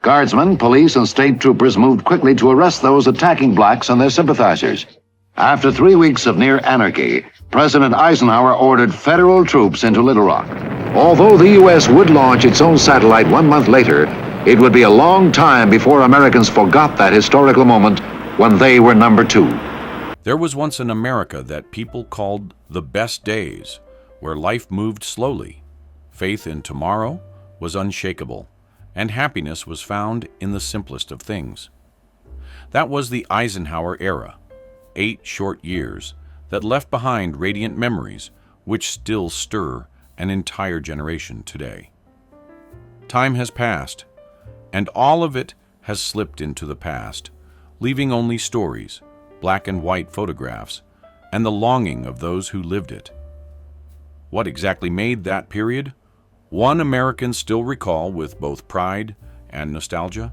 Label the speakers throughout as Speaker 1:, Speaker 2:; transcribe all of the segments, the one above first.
Speaker 1: Guardsmen, police, and state troopers moved quickly to arrest those attacking blacks and their sympathizers. After 3 weeks of near anarchy, President Eisenhower ordered federal troops into Little Rock. Although the U.S. would launch its own satellite 1 month later, it would be a long time before Americans forgot that historical moment when they were number 2.
Speaker 2: There was once an America that people called the best days, where life moved slowly. Faith in tomorrow was unshakable, and happiness was found in the simplest of things. That was the Eisenhower era, 8 short years that left behind radiant memories which still stir an entire generation today. Time has passed, and all of it has slipped into the past, leaving only stories, black and white photographs, and the longing of those who lived it. What exactly made that period one Americans still recall with both pride and nostalgia?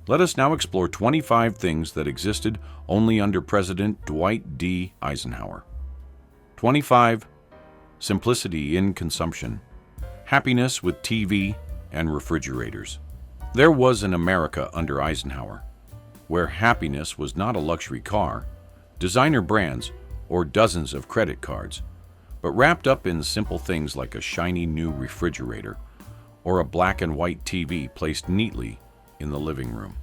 Speaker 2: Let us now explore 25 things that existed only under President Dwight D. Eisenhower. 25. Simplicity in consumption. Happiness with TV and refrigerators. There was an America under Eisenhower, where happiness was not a luxury car, designer brands, or dozens of credit cards, but wrapped up in simple things like a shiny new refrigerator or a black and white TV placed neatly in the living room.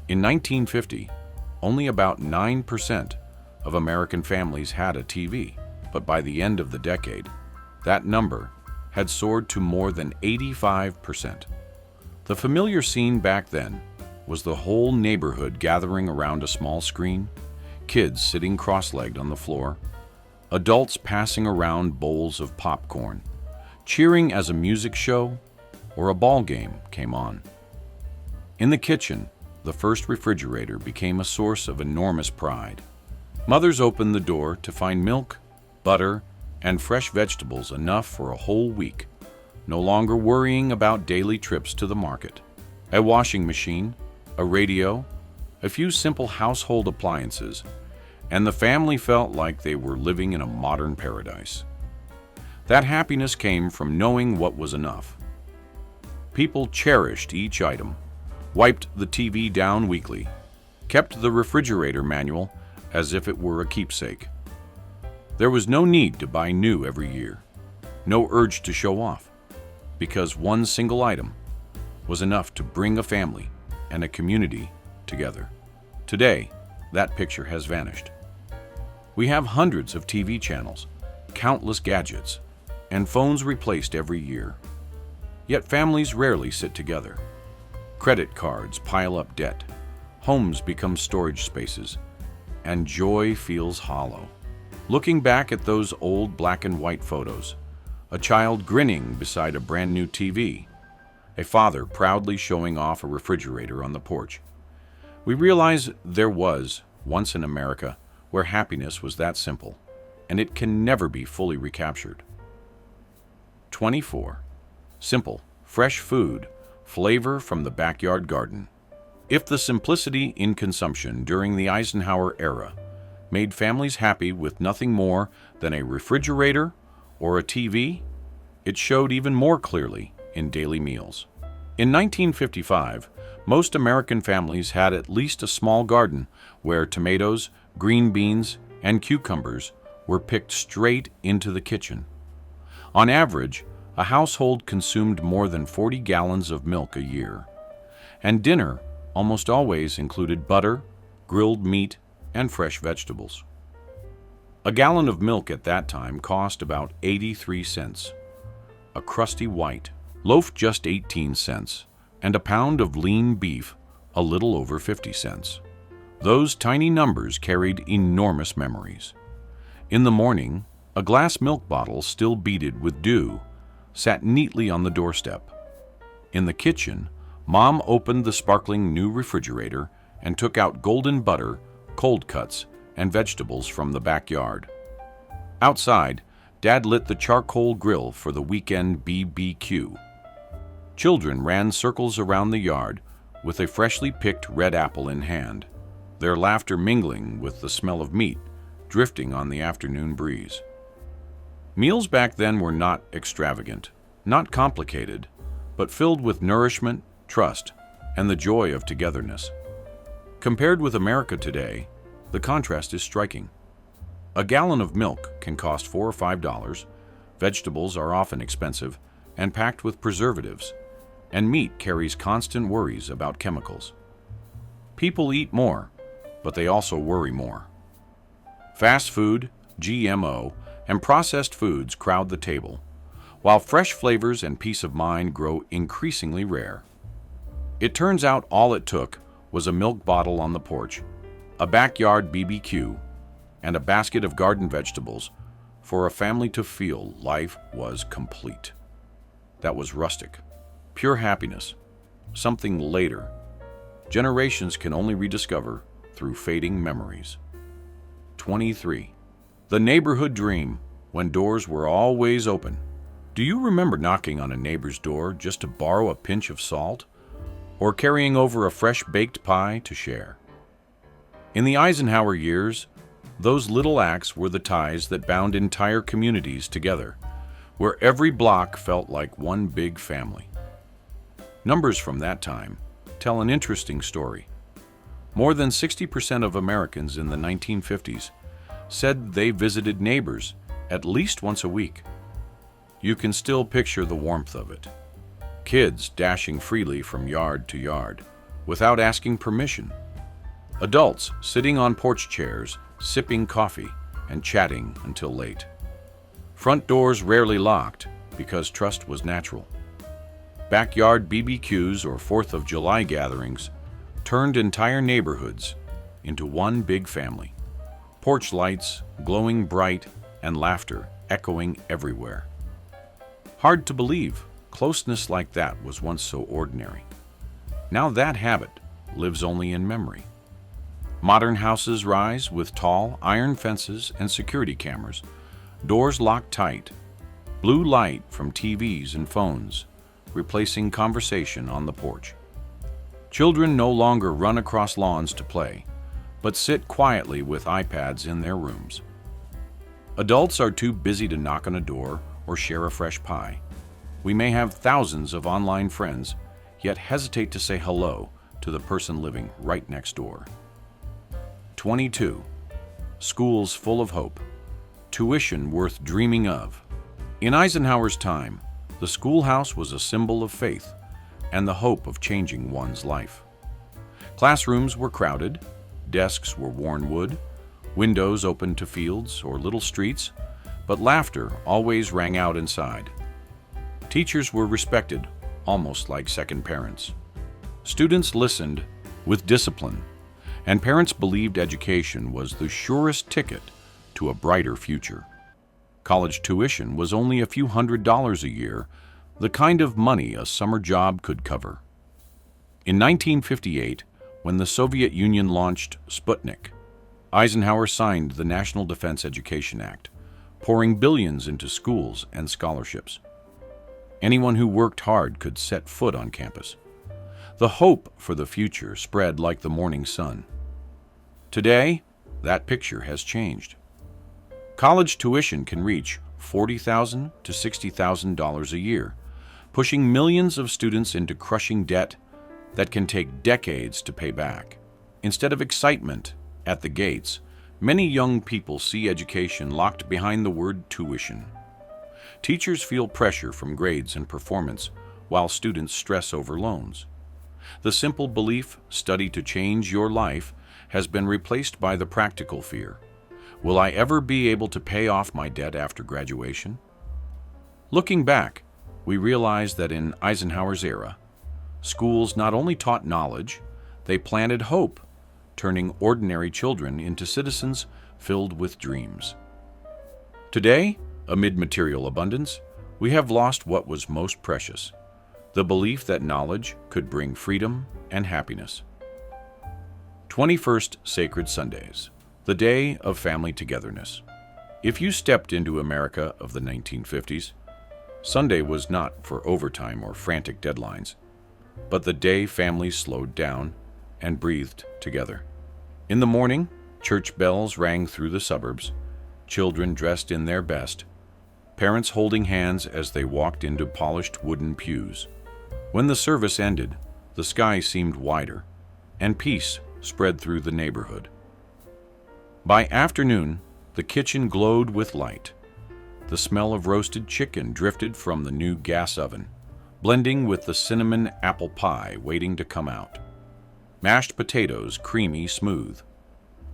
Speaker 2: In 1950, only about 9% of American families had a TV, but by the end of the decade, that number had soared to more than 85%. The familiar scene back then was the whole neighborhood gathering around a small screen, kids sitting cross-legged on the floor, adults passing around bowls of popcorn, cheering as a music show or a ball game came on. In the kitchen, the first refrigerator became a source of enormous pride. Mothers opened the door to find milk, butter, and fresh vegetables enough for a whole week, no longer worrying about daily trips to the market. A washing machine, a radio, a few simple household appliances, and the family felt like they were living in a modern paradise. That happiness came from knowing what was enough. People cherished each item, wiped the TV down weekly, kept the refrigerator manual as if it were a keepsake. There was no need to buy new every year, no urge to show off, because one single item was enough to bring a family and a community together. Today, that picture has vanished. We have hundreds of TV channels, countless gadgets, and phones replaced every year. Yet families rarely sit together. Credit cards pile up debt, homes become storage spaces, and joy feels hollow. Looking back at those old black and white photos, a child grinning beside a brand new TV, a father proudly showing off a refrigerator on the porch, we realize there was, once in America, where happiness was that simple, and it can never be fully recaptured. 24. Simple, fresh food, flavor from the backyard garden. If the simplicity in consumption during the Eisenhower era made families happy with nothing more than a refrigerator or a TV, it showed even more clearly in daily meals. In 1955, most American families had at least a small garden where tomatoes, green beans, and cucumbers were picked straight into the kitchen. On average, a household consumed more than 40 gallons of milk a year, and dinner almost always included butter, grilled meat, and fresh vegetables. A gallon of milk at that time cost about 83 cents, a crusty white loaf just 18 cents, and a pound of lean beef a little over 50 cents. Those tiny numbers carried enormous memories. In the morning, a glass milk bottle still beaded with dew sat neatly on the doorstep. In the kitchen, Mom opened the sparkling new refrigerator and took out golden butter, cold cuts, and vegetables from the backyard. Outside, Dad lit the charcoal grill for the weekend BBQ. Children ran circles around the yard with a freshly picked red apple in hand, their laughter mingling with the smell of meat drifting on the afternoon breeze. Meals back then were not extravagant, not complicated, but filled with nourishment, trust, and the joy of togetherness. Compared with America today, the contrast is striking. A gallon of milk can cost $4 or $5, vegetables are often expensive and packed with preservatives, and meat carries constant worries about chemicals. People eat more, but they also worry more. Fast food, GMO, and processed foods crowd the table, while fresh flavors and peace of mind grow increasingly rare. It turns out all it took was a milk bottle on the porch, a backyard BBQ, and a basket of garden vegetables for a family to feel life was complete. That was rustic, pure happiness, something later generations can only rediscover through fading memories. 23. The neighborhood dream, when doors were always open. Do you remember knocking on a neighbor's door just to borrow a pinch of salt, or carrying over a fresh baked pie to share? In the Eisenhower years, those little acts were the ties that bound entire communities together, where every block felt like one big family. Numbers from that time tell an interesting story. More than 60% of Americans in the 1950s said they visited neighbors at least once a week. You can still picture the warmth of it. Kids dashing freely from yard to yard without asking permission. Adults sitting on porch chairs, sipping coffee and chatting until late. Front doors rarely locked because trust was natural. Backyard BBQs or 4th of July gatherings turned entire neighborhoods into one big family. Porch lights glowing bright and laughter echoing everywhere. Hard to believe closeness like that was once so ordinary. Now that habit lives only in memory. Modern houses rise with tall iron fences and security cameras, doors locked tight, blue light from TVs and phones replacing conversation on the porch. Children no longer run across lawns to play, but sit quietly with iPads in their rooms. Adults are too busy to knock on a door or share a fresh pie. We may have thousands of online friends, yet hesitate to say hello to the person living right next door. 22. Schools full of hope. Tuition worth dreaming of. In Eisenhower's time, the schoolhouse was a symbol of faith and the hope of changing one's life. Classrooms were crowded, desks were worn wood, windows opened to fields or little streets, but laughter always rang out inside. Teachers were respected, almost like second parents. Students listened with discipline, and parents believed education was the surest ticket to a brighter future. College tuition was only a few $100s a year, the kind of money a summer job could cover. In 1958, when the Soviet Union launched Sputnik, Eisenhower signed the National Defense Education Act, pouring billions into schools and scholarships. Anyone who worked hard could set foot on campus. The hope for the future spread like the morning sun. Today, that picture has changed. College tuition can reach $40,000 to $60,000 a year, pushing millions of students into crushing debt that can take decades to pay back. Instead of excitement at the gates, many young people see education locked behind the word tuition. Teachers feel pressure from grades and performance, while students stress over loans. The simple belief, study to change your life, has been replaced by the practical fear. Will I ever be able to pay off my debt after graduation? Looking back, we realize that in Eisenhower's era, schools not only taught knowledge, they planted hope, turning ordinary children into citizens filled with dreams. Today, amid material abundance, we have lost what was most precious, the belief that knowledge could bring freedom and happiness. 21st Sacred Sundays, the day of family togetherness. If you stepped into America of the 1950s, Sunday was not for overtime or frantic deadlines, but the day families slowed down and breathed together. In the morning, church bells rang through the suburbs, children dressed in their best, parents holding hands as they walked into polished wooden pews. When the service ended, The sky seemed wider, and peace spread through the neighborhood. By afternoon, the kitchen glowed with light. The smell of roasted chicken drifted from the new gas oven, blending with the cinnamon apple pie waiting to come out. Mashed potatoes creamy smooth.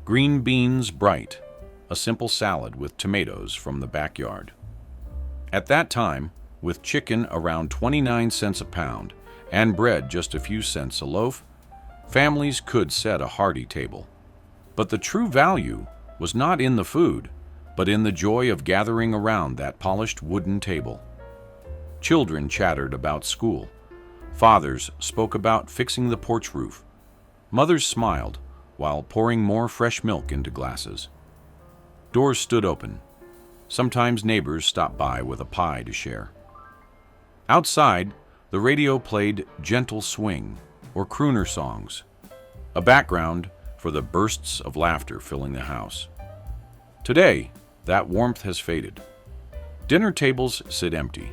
Speaker 2: Green beans bright. A simple salad with tomatoes from the backyard. At that time, with chicken around 29 cents a pound and bread just a few cents a loaf, families could set a hearty table. But the true value was not in the food, but in the joy of gathering around that polished wooden table. Children chattered about school. Fathers spoke about fixing the porch roof. Mothers smiled while pouring more fresh milk into glasses. Doors stood open. Sometimes neighbors stopped by with a pie to share. Outside, the radio played gentle swing or crooner songs, a background for the bursts of laughter filling the house. Today, that warmth has faded. Dinner tables sit empty,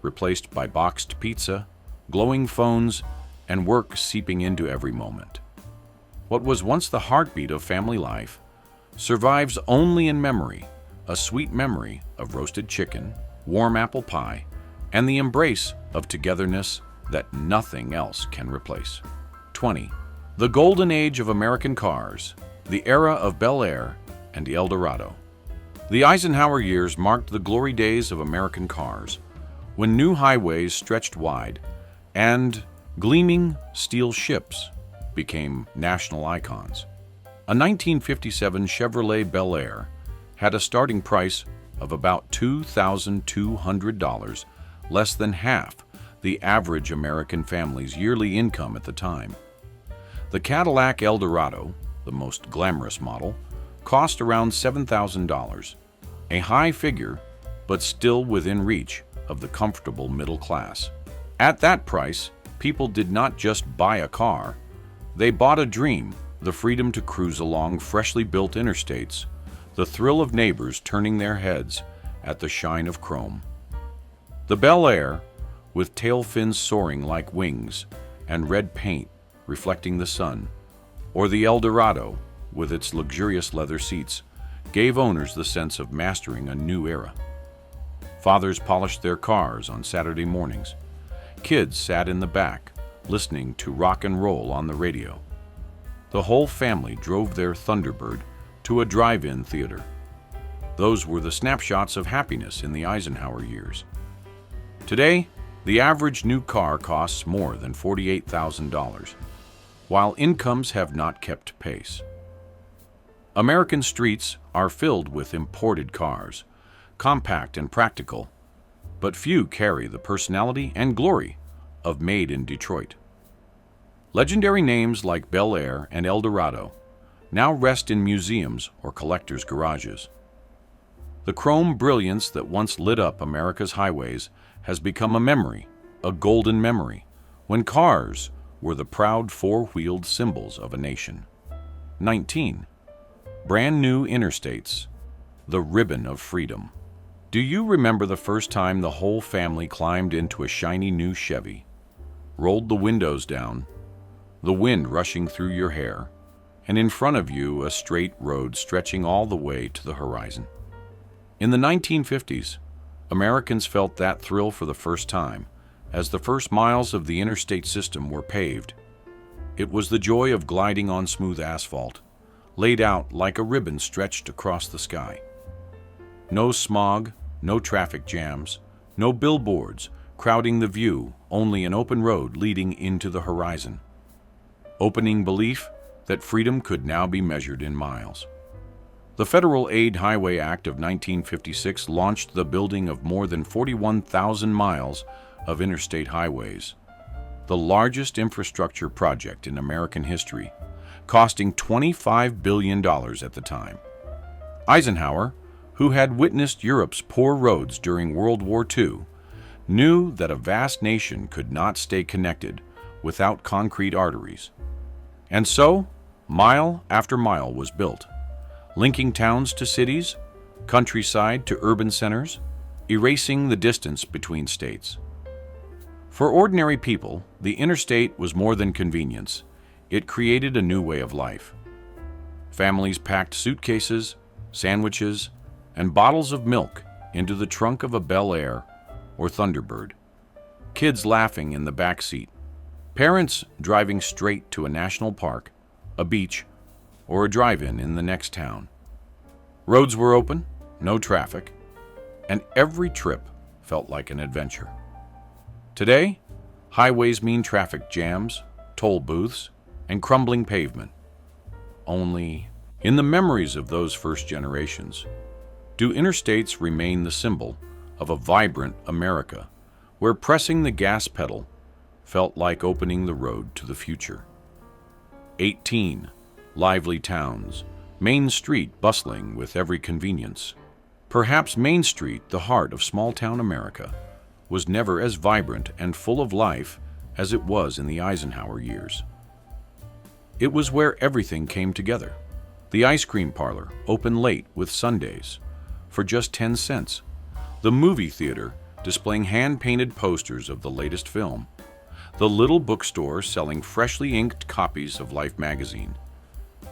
Speaker 2: replaced by boxed pizza, glowing phones, and work seeping into every moment. What was once the heartbeat of family life survives only in memory, a sweet memory of roasted chicken, warm apple pie, and the embrace of togetherness that nothing else can replace. 20. The golden age of American cars, the era of Bel Air and El Dorado. The Eisenhower years marked the glory days of American cars, when new highways stretched wide and gleaming steel ships became national icons. A 1957 Chevrolet Bel Air had a starting price of about $2,200, less than half the average American family's yearly income at the time. The Cadillac El Dorado, the most glamorous model, cost around $7,000, a high figure, but still within reach of the comfortable middle class. At that price, people did not just buy a car, they bought a dream, the freedom to cruise along freshly built interstates, the thrill of neighbors turning their heads at the shine of chrome. The Bel Air, with tail fins soaring like wings and red paint reflecting the sun, or the El Dorado, with its luxurious leather seats, gave owners the sense of mastering a new era. Fathers polished their cars on Saturday mornings. Kids sat in the back, listening to rock and roll on the radio. The whole family drove their Thunderbird to a drive-in theater. Those were the snapshots of happiness in the Eisenhower years. Today, the average new car costs more than $48,000, while incomes have not kept pace. American streets are filled with imported cars, compact and practical, but few carry the personality and glory of Made in Detroit. Legendary names like Bel Air and El Dorado now rest in museums or collectors' garages. The chrome brilliance that once lit up America's highways has become a memory, a golden memory, when cars were the proud four-wheeled symbols of a nation. 19. Brand new interstates, the ribbon of freedom. Do you remember the first time the whole family climbed into a shiny new Chevy, rolled the windows down, the wind rushing through your hair, and in front of you a straight road stretching all the way to the horizon? In the 1950s, Americans felt that thrill for the first time as the first miles of the interstate system were paved. It was the joy of gliding on smooth asphalt, laid out like a ribbon stretched across the sky. No smog, no traffic jams, no billboards crowding the view, only an open road leading into the horizon. Opening belief that freedom could now be measured in miles. The Federal Aid Highway Act of 1956 launched the building of more than 41,000 miles of interstate highways, the largest infrastructure project in American history, costing $25 billion at the time. Eisenhower, who had witnessed Europe's poor roads during World War II, knew that a vast nation could not stay connected without concrete arteries. And so, mile after mile was built, linking towns to cities, countryside to urban centers, erasing the distance between states. For ordinary people, the interstate was more than convenience. It created a new way of life. Families packed suitcases, sandwiches, and bottles of milk into the trunk of a Bel Air or Thunderbird. Kids laughing in the back seat. Parents driving straight to a national park, a beach, or a drive-in in the next town. Roads were open, no traffic, and every trip felt like an adventure. Today, highways mean traffic jams, toll booths, and crumbling pavement. Only, in the memories of those first generations, do interstates remain the symbol of a vibrant America where pressing the gas pedal felt like opening the road to the future. 18 lively towns, Main Street bustling with every convenience. Perhaps Main Street, the heart of small-town America, was never as vibrant and full of life as it was in the Eisenhower years. It was where everything came together. The ice cream parlor, open late with sundaes for just 10 cents. The movie theater, displaying hand-painted posters of the latest film. The little bookstore selling freshly inked copies of Life magazine.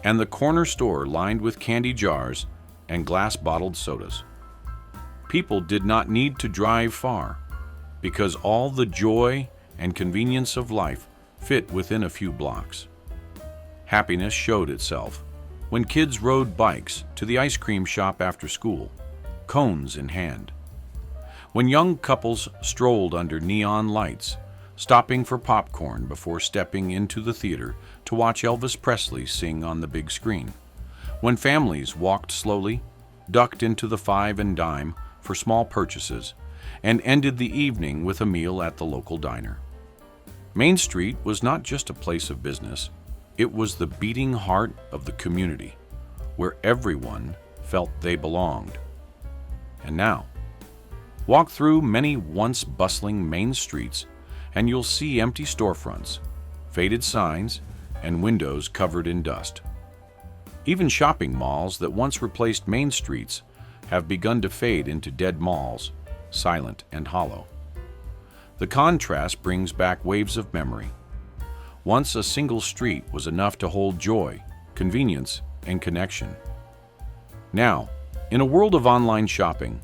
Speaker 2: And the corner store lined with candy jars and glass-bottled sodas. People did not need to drive far, because all the joy and convenience of life fit within a few blocks. Happiness showed itself when kids rode bikes to the ice cream shop after school, cones in hand. When young couples strolled under neon lights, stopping for popcorn before stepping into the theater to watch Elvis Presley sing on the big screen. When families walked slowly, ducked into the 5 and dime for small purchases, and ended the evening with a meal at the local diner. Main Street was not just a place of business, it was the beating heart of the community, where everyone felt they belonged. And now, walk through many once bustling main streets, and you'll see empty storefronts, faded signs, and windows covered in dust. Even shopping malls that once replaced main streets have begun to fade into dead malls, silent and hollow. The contrast brings back waves of memory. Once a single street was enough to hold joy, convenience, and connection. Now, in a world of online shopping,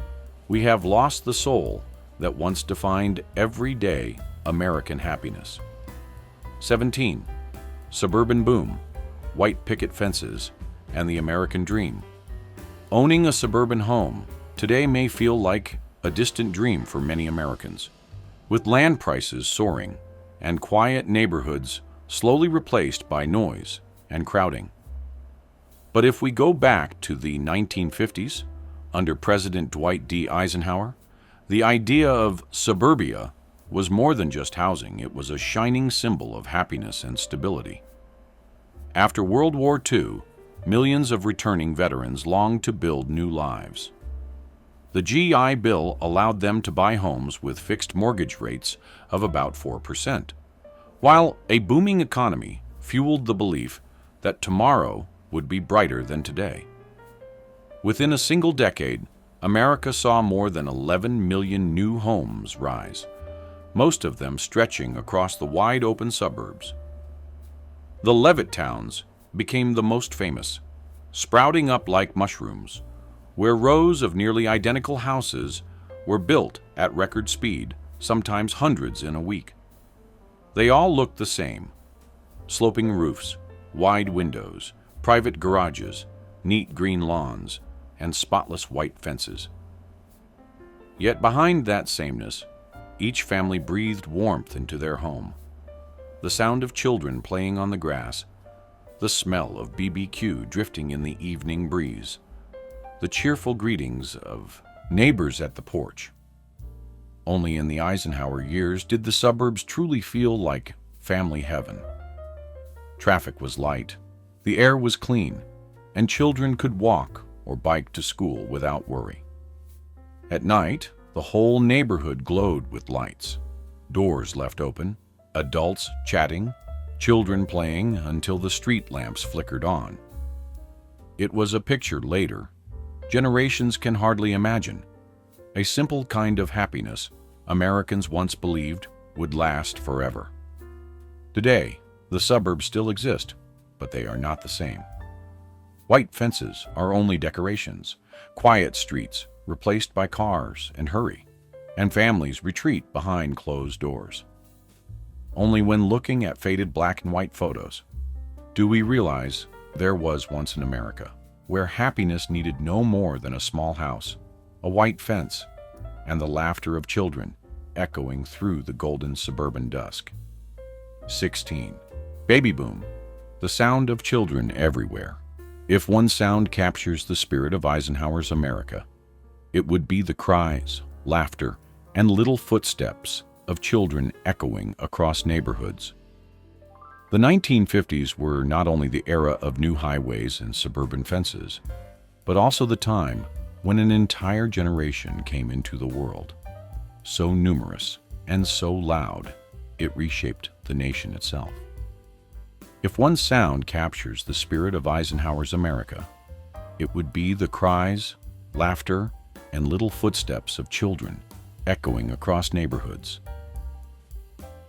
Speaker 2: we have lost the soul that once defined everyday American happiness. 17. Suburban boom, white picket fences, and the American dream. Owning a suburban home today may feel like a distant dream for many Americans, with land prices soaring and quiet neighborhoods slowly replaced by noise and crowding. But if we go back to the 1950s, under President Dwight D. Eisenhower, the idea of suburbia was more than just housing. It was a shining symbol of happiness and stability. After World War II, millions of returning veterans longed to build new lives. The GI Bill allowed them to buy homes with fixed mortgage rates of about 4%, while a booming economy fueled the belief that tomorrow would be brighter than today. Within a single decade, America saw more than 11 million new homes rise, most of them stretching across the wide-open suburbs. The Levitt towns became the most famous, sprouting up like mushrooms, where rows of nearly identical houses were built at record speed, sometimes hundreds in a week. They all looked the same: sloping roofs, wide windows, private garages, neat green lawns, and spotless white fences. Yet behind that sameness, each family breathed warmth into their home. The sound of children playing on the grass, the smell of BBQ drifting in the evening breeze, the cheerful greetings of neighbors at the porch. Only in the Eisenhower years did the suburbs truly feel like family heaven. Traffic was light, the air was clean, and children could walk or bike to school without worry. At night, the whole neighborhood glowed with lights, doors left open, adults chatting, children playing until the street lamps flickered on. It was a picture later generations can hardly imagine, a simple kind of happiness Americans once believed would last forever. Today, the suburbs still exist, but they are not the same. White fences are only decorations, quiet streets replaced by cars and hurry, and families retreat behind closed doors. Only when looking at faded black and white photos do we realize there was once an America where happiness needed no more than a small house, a white fence, and the laughter of children echoing through the golden suburban dusk. 16. Baby boom, the sound of children everywhere. If one sound captures the spirit of Eisenhower's America, it would be the cries, laughter, and little footsteps of children echoing across neighborhoods. The 1950s were not only the era of new highways and suburban fences, but also the time when an entire generation came into the world. So numerous and so loud, it reshaped the nation itself. If one sound captures the spirit of Eisenhower's America, it would be the cries, laughter, and little footsteps of children echoing across neighborhoods.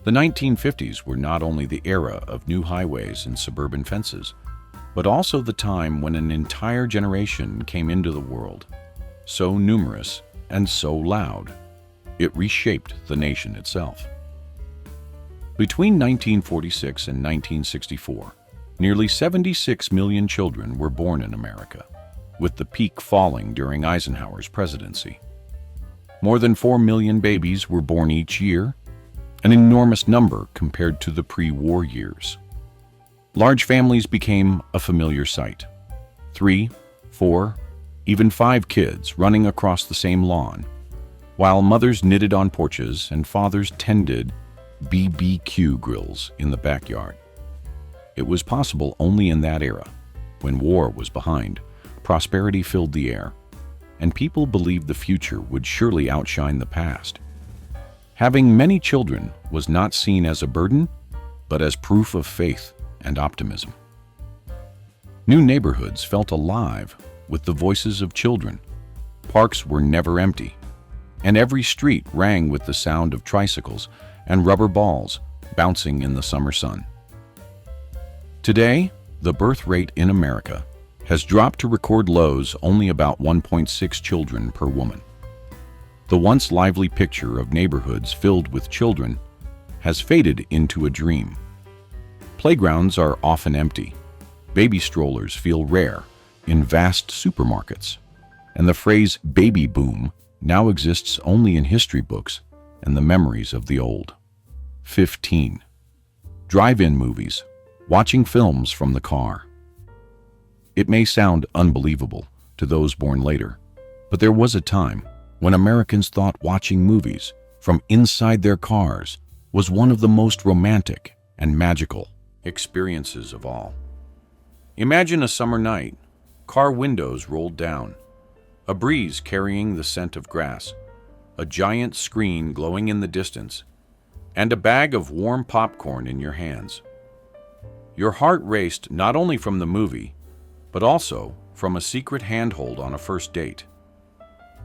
Speaker 2: The 1950s were not only the era of new highways and suburban fences, but also the time when an entire generation came into the world, so numerous and so loud, it reshaped the nation itself. Between 1946 and 1964, nearly 76 million children were born in America, with the peak falling during Eisenhower's presidency. More than 4 million babies were born each year, an enormous number compared to the pre-war years. Large families became a familiar sight. 3, 4, even 5 kids running across the same lawn, while mothers knitted on porches and fathers tended BBQ grills in the backyard. It was possible only in that era, when war was behind, prosperity filled the air, and people believed the future would surely outshine the past. Having many children was not seen as a burden, but as proof of faith and optimism. New neighborhoods felt alive with the voices of children. Parks were never empty, and every street rang with the sound of tricycles and rubber balls bouncing in the summer sun. Today, the birth rate in America has dropped to record lows, only about 1.6 children per woman. The once lively picture of neighborhoods filled with children has faded into a dream. Playgrounds are often empty. Baby strollers feel rare in vast supermarkets, and the phrase baby boom now exists only in history books and the memories of the old. 15. Drive-in movies, watching films from the car. It may sound unbelievable to those born later, but there was a time when Americans thought watching movies from inside their cars was one of the most romantic and magical experiences of all. Imagine a summer night, car windows rolled down, a breeze carrying the scent of grass, a giant screen glowing in the distance, and a bag of warm popcorn in your hands. Your heart raced not only from the movie, but also from a secret handhold on a first date.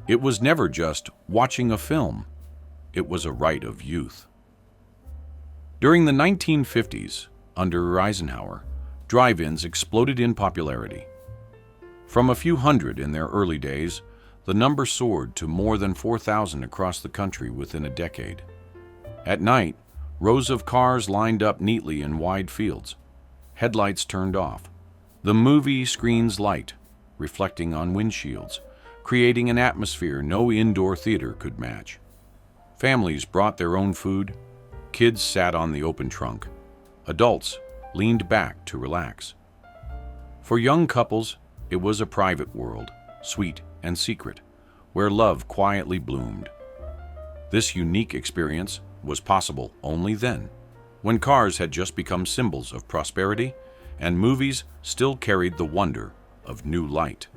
Speaker 2: It was never just watching a film, it was a rite of youth. During the 1950s, under Eisenhower, drive-ins exploded in popularity. From a few hundred in their early days, the number soared to more than 4,000 across the country within a decade. At night, rows of cars lined up neatly in wide fields, headlights turned off, the movie screens light, reflecting on windshields, creating an atmosphere no indoor theater could match. Families brought their own food, kids sat on the open trunk, adults leaned back to relax. For young couples, it was a private world, sweet and secret, where love quietly bloomed. This unique experience was possible only then, when cars had just become symbols of prosperity and movies still carried the wonder of new light.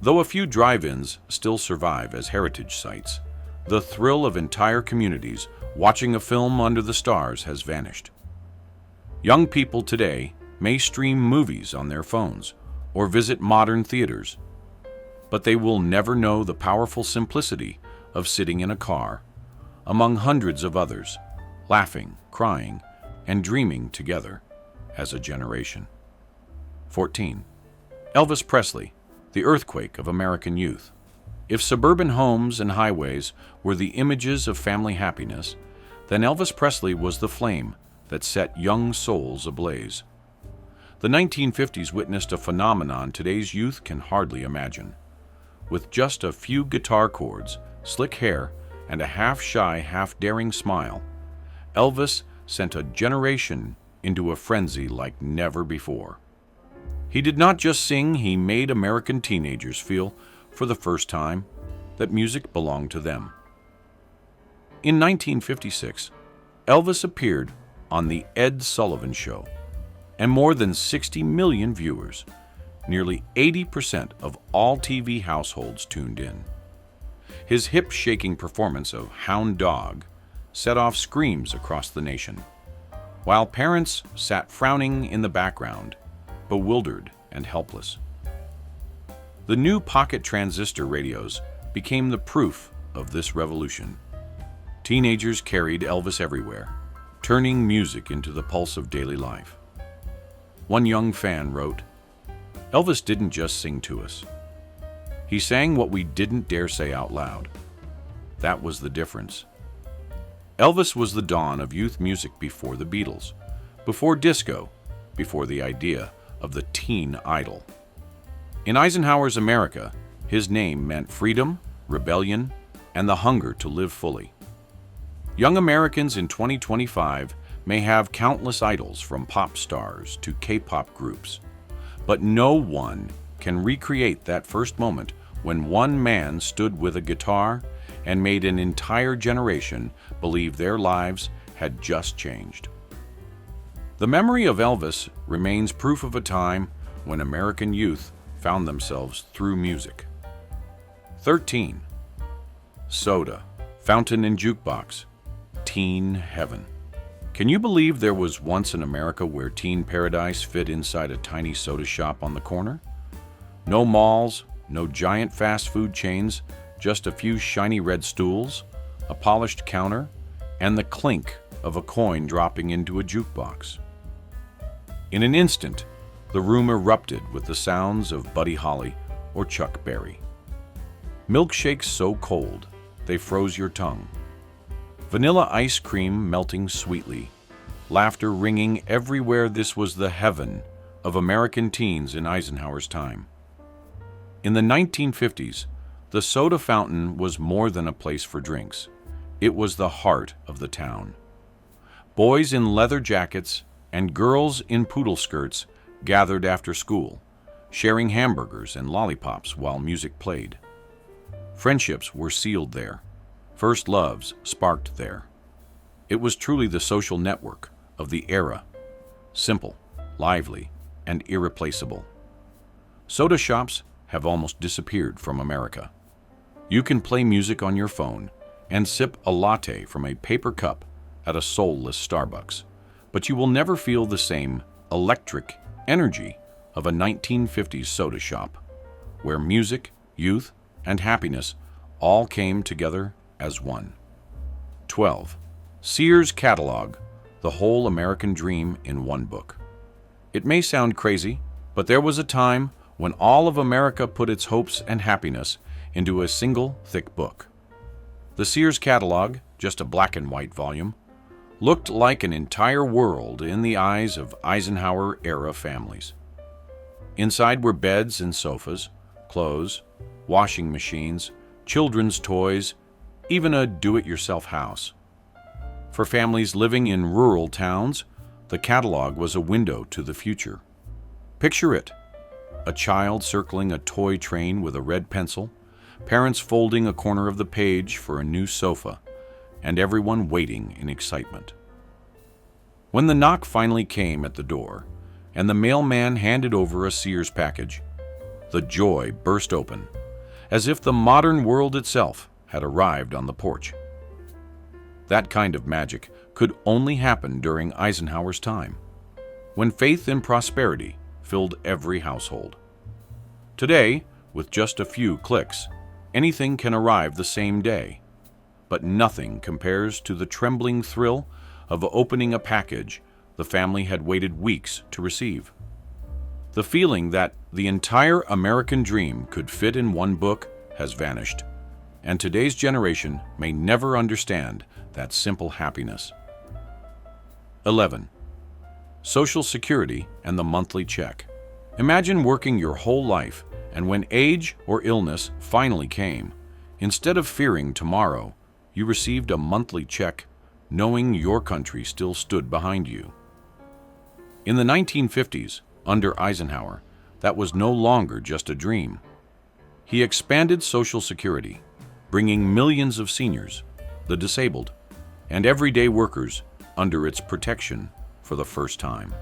Speaker 2: Though a few drive-ins still survive as heritage sites, the thrill of entire communities watching a film under the stars has vanished. Young people today may stream movies on their phones or visit modern theaters, but they will never know the powerful simplicity of sitting in a car, among hundreds of others, laughing, crying, and dreaming together as a generation. 14. Elvis Presley, the earthquake of American youth. If suburban homes and highways were the images of family happiness, then Elvis Presley was the flame that set young souls ablaze. The 1950s witnessed a phenomenon today's youth can hardly imagine. With just a few guitar chords, slick hair, and a half-shy, half-daring smile, Elvis sent a generation into a frenzy like never before. He did not just sing, he made American teenagers feel, for the first time, that music belonged to them. In 1956, Elvis appeared on The Ed Sullivan Show, and more than 60 million viewers, nearly 80% of all TV households, tuned in. His hip-shaking performance of Hound Dog set off screams across the nation, while parents sat frowning in the background, bewildered and helpless. The new pocket transistor radios became the proof of this revolution. Teenagers carried Elvis everywhere, turning music into the pulse of daily life. One young fan wrote, "Elvis didn't just sing to us. He sang what we didn't dare say out loud. That was the difference." Elvis was the dawn of youth music before the Beatles, before disco, before the idea of the teen idol. In Eisenhower's America, his name meant freedom, rebellion, and the hunger to live fully. Young Americans in 2025 may have countless idols from pop stars to K-pop groups, but no one can recreate that first moment when one man stood with a guitar and made an entire generation believe their lives had just changed. The memory of Elvis remains proof of a time when American youth found themselves through music. 13. Soda, fountain and jukebox, teen heaven. Can you believe there was once an America where teen paradise fit inside a tiny soda shop on the corner? No malls, no giant fast food chains, just a few shiny red stools, a polished counter, and the clink of a coin dropping into a jukebox. In an instant, the room erupted with the sounds of Buddy Holly or Chuck Berry. Milkshakes so cold, they froze your tongue. Vanilla ice cream melting sweetly, laughter ringing everywhere. This was the heaven of American teens in Eisenhower's time. In the 1950s, the soda fountain was more than a place for drinks. It was the heart of the town. Boys in leather jackets and girls in poodle skirts gathered after school, sharing hamburgers and lollipops while music played. Friendships were sealed there. First loves sparked there. It was truly the social network of the era, simple, lively, and irreplaceable. Soda shops have almost disappeared from America. You can play music on your phone and sip a latte from a paper cup at a soulless Starbucks, but you will never feel the same electric energy of a 1950s soda shop, where music, youth, and happiness all came together as one. 12. Sears catalog, the whole American dream in one book. It may sound crazy, but there was a time when all of America put its hopes and happiness into a single thick book. The Sears catalog, just a black and white volume, looked like an entire world in the eyes of Eisenhower-era families. Inside were beds and sofas, clothes, washing machines, children's toys, even a do-it-yourself house. For families living in rural towns, the catalog was a window to the future. Picture it: a child circling a toy train with a red pencil, parents folding a corner of the page for a new sofa, and everyone waiting in excitement. When the knock finally came at the door, and the mailman handed over a Sears package, the joy burst open, as if the modern world itself had arrived on the porch. That kind of magic could only happen during Eisenhower's time, when faith in prosperity filled every household. Today, with just a few clicks, anything can arrive the same day. but nothing compares to the trembling thrill of opening a package the family had waited weeks to receive. The feeling that the entire American dream could fit in one book has vanished, and today's generation may never understand that simple happiness. 11. Social Security and the monthly check. Imagine working your whole life, and when age or illness finally came, instead of fearing tomorrow, you received a monthly check knowing your country still stood behind you. In the 1950s, under Eisenhower, that was no longer just a dream. He expanded Social Security, bringing millions of seniors, the disabled, and everyday workers under its protection for the first time.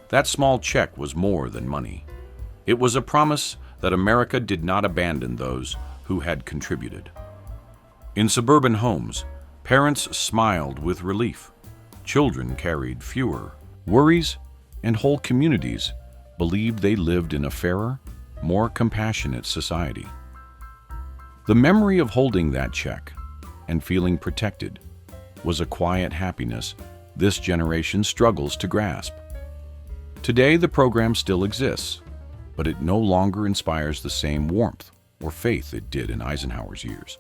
Speaker 2: That small check was more than money. It was a promise that America did not abandon those who had contributed. In suburban homes, parents smiled with relief. Children carried fewer worries, and whole communities believed they lived in a fairer, more compassionate society. The memory of holding that check and feeling protected was a quiet happiness this generation struggles to grasp. Today, the program still exists, but it no longer inspires the same warmth or faith it did in Eisenhower's years,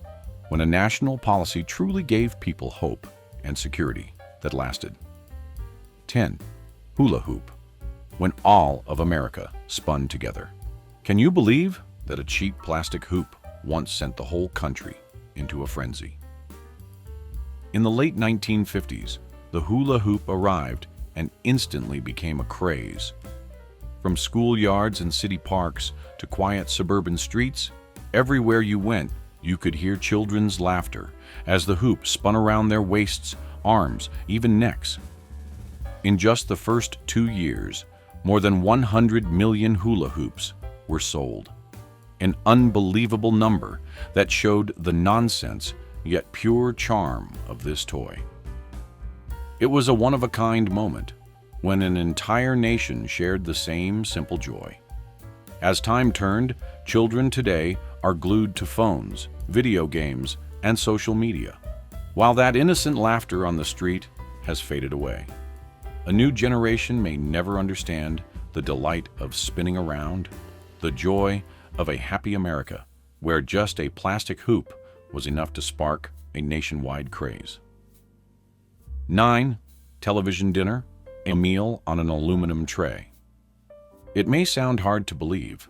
Speaker 2: when a national policy truly gave people hope and security that lasted. 10. Hula hoop, when all of America spun together. Can you believe that a cheap plastic hoop once sent the whole country into a frenzy? In the late 1950s, the hula hoop arrived and instantly became a craze. From schoolyards and city parks to quiet suburban streets, everywhere you went, you could hear children's laughter as the hoop spun around their waists, arms, even necks. In just the first 2 years, more than 100 million hula hoops were sold, an unbelievable number that showed the nonsense yet pure charm of this toy. It was a one-of-a-kind moment when an entire nation shared the same simple joy. As time turned, children today are glued to phones, video games, and social media, while that innocent laughter on the street has faded away. A new generation may never understand the delight of spinning around, the joy of a happy America, where just a plastic hoop was enough to spark a nationwide craze. 9. Television dinner, a meal on an aluminum tray. It may sound hard to believe,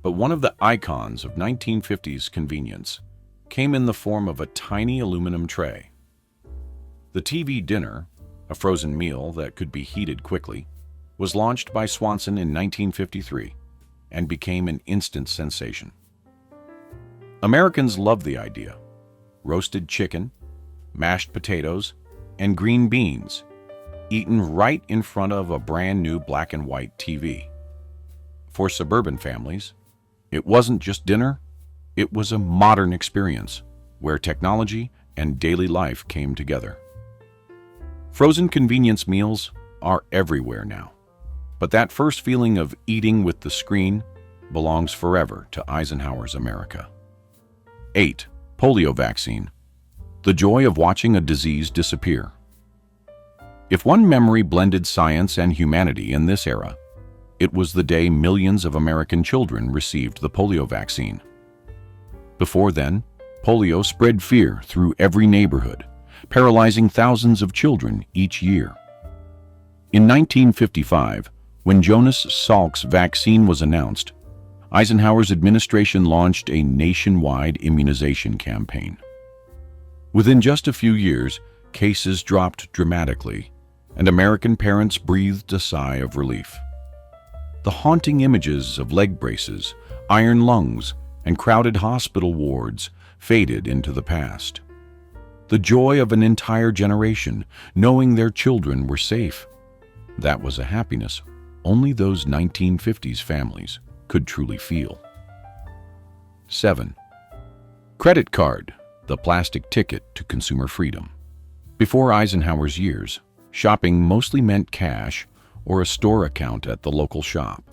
Speaker 2: but one of the icons of 1950s convenience came in the form of a tiny aluminum tray. The TV dinner, a frozen meal that could be heated quickly, was launched by Swanson in 1953 and became an instant sensation. Americans loved the idea. Roasted chicken, mashed potatoes, and green beans, eaten right in front of a brand new black and white TV. For suburban families, it wasn't just dinner, it was a modern experience where technology and daily life came together. Frozen convenience meals are everywhere now, but that first feeling of eating with the screen belongs forever to Eisenhower's America. 8. Polio vaccine, the joy of watching a disease disappear. If one memory blended science and humanity in this era, it was the day millions of American children received the polio vaccine. Before then, polio spread fear through every neighborhood, paralyzing thousands of children each year. In 1955, when Jonas Salk's vaccine was announced, Eisenhower's administration launched a nationwide immunization campaign. Within just a few years, cases dropped dramatically, and American parents breathed a sigh of relief. The haunting images of leg braces, iron lungs, and crowded hospital wards faded into the past. The joy of an entire generation knowing their children were safe. That was a happiness only those 1950s families could truly feel. 7. Credit card, the plastic ticket to consumer freedom. Before Eisenhower's years, shopping mostly meant cash or a store account at the local shop.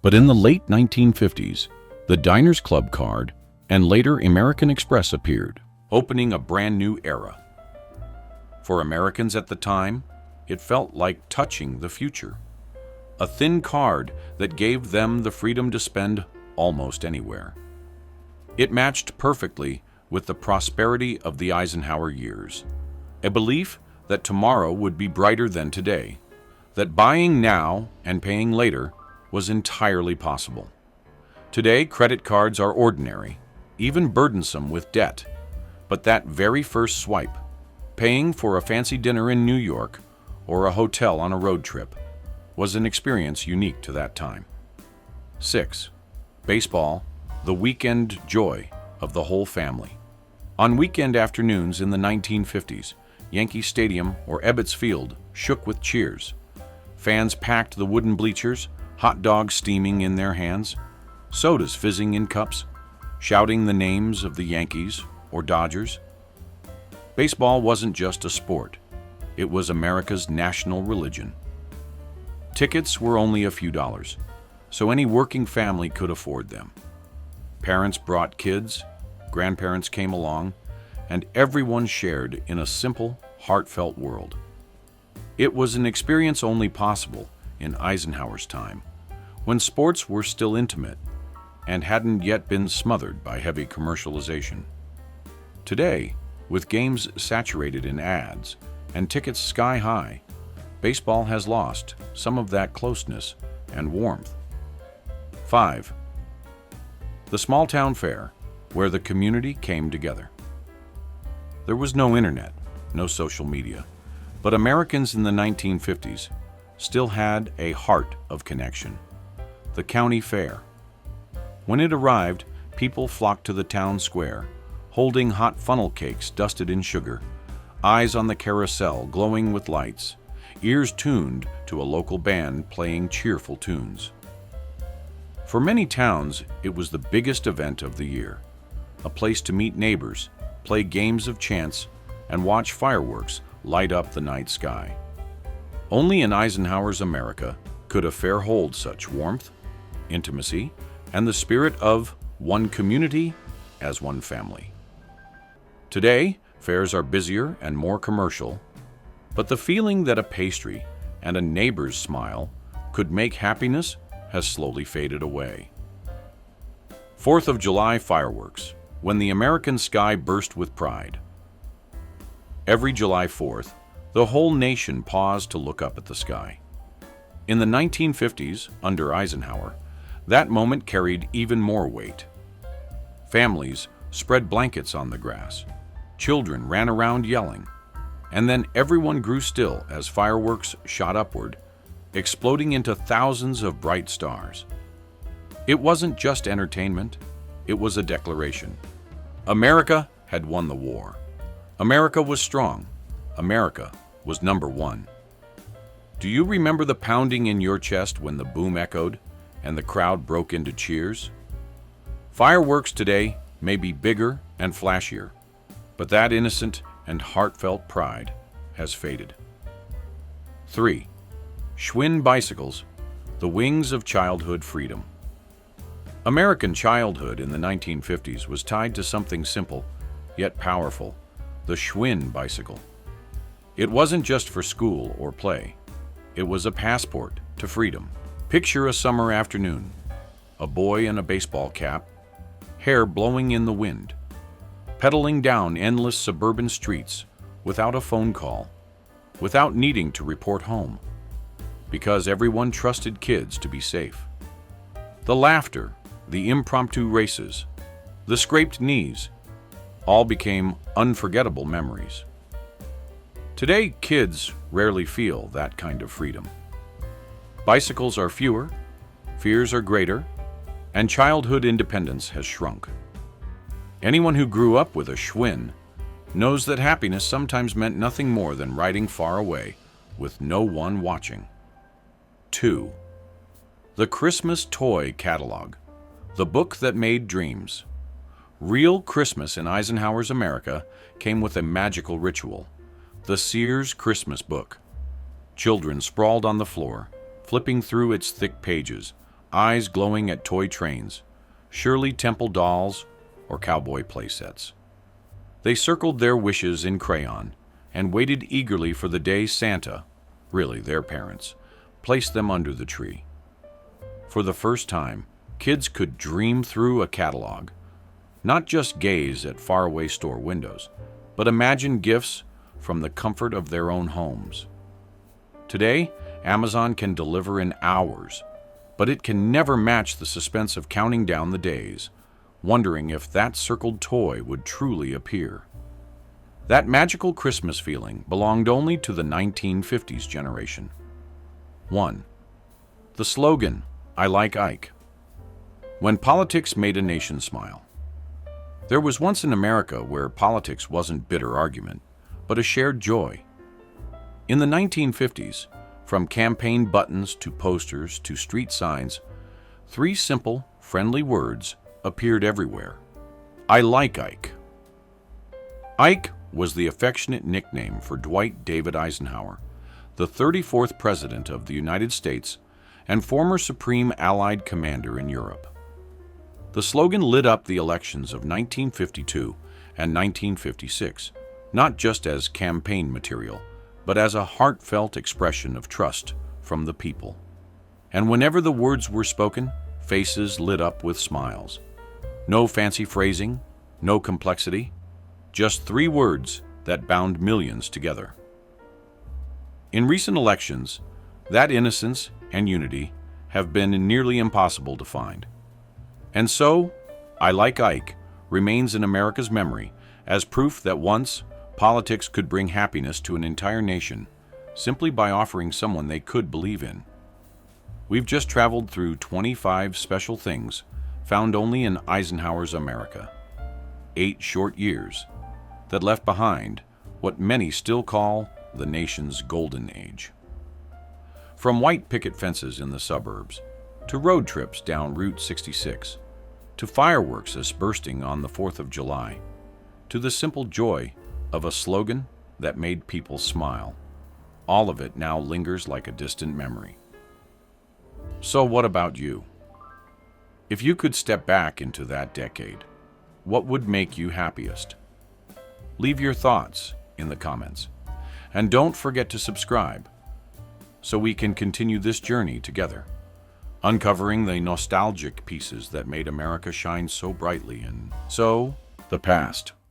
Speaker 2: But in the late 1950s, the Diners Club card and later American Express appeared, opening a brand new era. For Americans at the time, it felt like touching the future, a thin card that gave them the freedom to spend almost anywhere. It matched perfectly with the prosperity of the Eisenhower years, a belief that tomorrow would be brighter than today, that buying now and paying later was entirely possible. Today, credit cards are ordinary, even burdensome with debt, but that very first swipe, paying for a fancy dinner in New York or a hotel on a road trip, was an experience unique to that time. 6. Baseball, the weekend joy of the whole family. On weekend afternoons in the 1950s, Yankee Stadium or Ebbets Field shook with cheers. Fans packed the wooden bleachers, hot dogs steaming in their hands, sodas fizzing in cups, shouting the names of the Yankees or Dodgers. Baseball wasn't just a sport. It was America's national religion. Tickets were only a few dollars, so any working family could afford them. Parents brought kids, grandparents came along, and everyone shared in a simple, heartfelt world. It was an experience only possible in Eisenhower's time, when sports were still intimate and hadn't yet been smothered by heavy commercialization. Today, with games saturated in ads and tickets sky high, baseball has lost some of that closeness and warmth. 5. The small town fair, where the community came together. There was no internet, no social media, but Americans in the 1950s still had a heart of connection. The county fair. When it arrived, people flocked to the town square, holding hot funnel cakes dusted in sugar, eyes on the carousel glowing with lights, ears tuned to a local band playing cheerful tunes. For many towns, it was the biggest event of the year, a place to meet neighbors, play games of chance, and watch fireworks light up the night sky. Only in Eisenhower's America could a fair hold such warmth, intimacy, and the spirit of one community as one family. Today, fairs are busier and more commercial, but the feeling that a pastry and a neighbor's smile could make happiness has slowly faded away. 4th of July fireworks, when the American sky burst with pride. Every July 4th, the whole nation paused to look up at the sky. In the 1950s, under Eisenhower, that moment carried even more weight. Families spread blankets on the grass. Children ran around yelling. And then everyone grew still as fireworks shot upward, exploding into thousands of bright stars. It wasn't just entertainment, it was a declaration. America had won the war. America was strong. America was number one. Do you remember the pounding in your chest when the boom echoed and the crowd broke into cheers? Fireworks today may be bigger and flashier, but that innocent and heartfelt pride has faded. 3. Schwin bicycles, the wings of childhood freedom. American childhood in the 1950s was tied to something simple, yet powerful, the Schwin bicycle. It wasn't just for school or play. It was a passport to freedom. Picture a summer afternoon, a boy in a baseball cap, hair blowing in the wind, pedaling down endless suburban streets without a phone call, without needing to report home, because everyone trusted kids to be safe. The laughter, the impromptu races, the scraped knees, all became unforgettable memories. Today, kids rarely feel that kind of freedom. Bicycles are fewer, fears are greater, and childhood independence has shrunk. Anyone who grew up with a Schwin knows that happiness sometimes meant nothing more than riding far away with no one watching. 2. The Christmas Toy Catalog, the book that made dreams. Real Christmas in Eisenhower's America came with a magical ritual, the Sears Christmas book. Children sprawled on the floor, flipping through its thick pages, eyes glowing at toy trains, Shirley Temple dolls, or cowboy playsets. They circled their wishes in crayon and waited eagerly for the day Santa, really their parents, placed them under the tree. For the first time, kids could dream through a catalog, not just gaze at faraway store windows, but imagine gifts from the comfort of their own homes. Today, Amazon can deliver in hours, but it can never match the suspense of counting down the days, wondering if that circled toy would truly appear. That magical Christmas feeling belonged only to the 1950s generation. 1. The slogan, "I like Ike." When politics made a nation smile. There was once an America where politics wasn't bitter argument, but a shared joy. In the 1950s, from campaign buttons to posters to street signs, 3 simple, friendly words appeared everywhere. I like Ike. Ike was the affectionate nickname for Dwight David Eisenhower, the 34th President of the United States and former Supreme Allied Commander in Europe. The slogan lit up the elections of 1952 and 1956, not just as campaign material, but as a heartfelt expression of trust from the people. And whenever the words were spoken, faces lit up with smiles. No fancy phrasing, no complexity, just 3 words that bound millions together. In recent elections, that innocence and unity have been nearly impossible to find. And so, I Like Ike remains in America's memory as proof that once, politics could bring happiness to an entire nation simply by offering someone they could believe in. We've just traveled through 25 special things found only in Eisenhower's America. 8 short years that left behind what many still call the nation's golden age. From white picket fences in the suburbs, to road trips down Route 66, to fireworks as bursting on the 4th of July, to the simple joy of a slogan that made people smile. All of it now lingers like a distant memory. So what about you? If you could step back into that decade, what would make you happiest? Leave your thoughts in the comments. And don't forget to subscribe so we can continue this journey together, uncovering the nostalgic pieces that made America shine so brightly in the past.